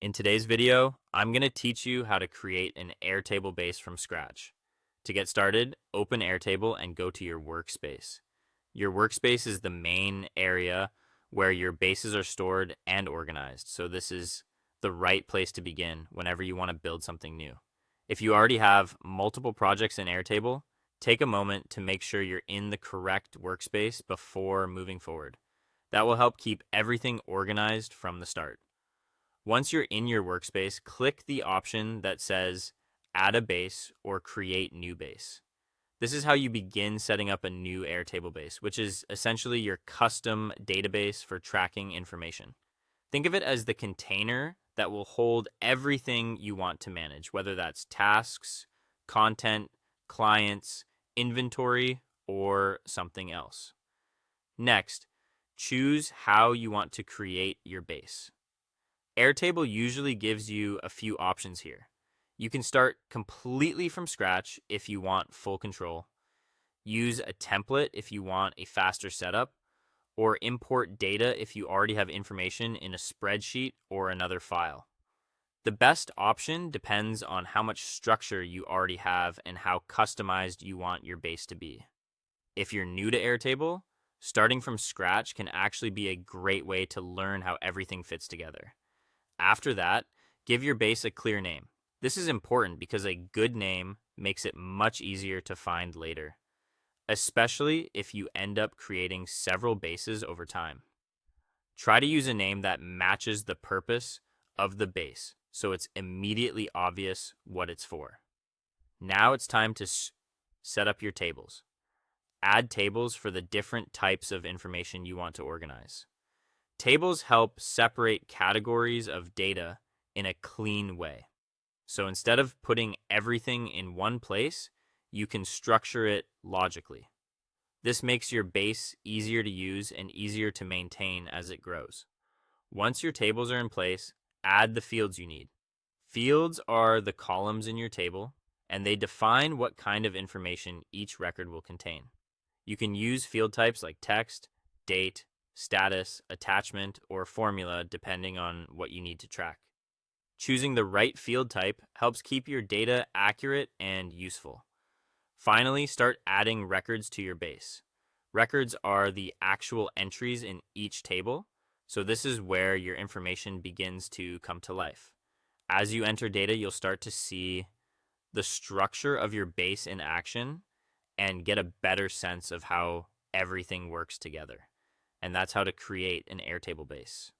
In today's video, I'm going to teach you how to create an Airtable base from scratch. To get started, open Airtable and go to your workspace. Your workspace is the main area where your bases are stored and organized, so this is the right place to begin whenever you want to build something new. If you already have multiple projects in Airtable, take a moment to make sure you're in the correct workspace before moving forward. That will help keep everything organized from the start. Once you're in your workspace, click the option that says Add a base or Create new base. This is how you begin setting up a new Airtable base, which is essentially your custom database for tracking information. Think of it as the container that will hold everything you want to manage, whether that's tasks, content, clients, inventory, or something else. Next, choose how you want to create your base. Airtable usually gives you a few options here. You can start completely from scratch if you want full control, use a template if you want a faster setup, or import data if you already have information in a spreadsheet or another file. The best option depends on how much structure you already have and how customized you want your base to be. If you're new to Airtable, starting from scratch can actually be a great way to learn how everything fits together. After that, give your base a clear name. This is important because a good name makes it much easier to find later, especially if you end up creating several bases over time. Try to use a name that matches the purpose of the base so it's immediately obvious what it's for. Now it's time to set up your tables. Add tables for the different types of information you want to organize. Tables help separate categories of data in a clean way. So instead of putting everything in one place, you can structure it logically. This makes your base easier to use and easier to maintain as it grows. Once your tables are in place, add the fields you need. Fields are the columns in your table, and they define what kind of information each record will contain. You can use field types like text, date, status, attachment, or formula depending on what you need to track. Choosing the right field type helps keep your data accurate and useful. Finally, start adding records to your base. Records are the actual entries in each table, so this is where your information begins to come to life. As you enter data, you'll start to see the structure of your base in action and get a better sense of how everything works together. And that's how to create an Airtable base.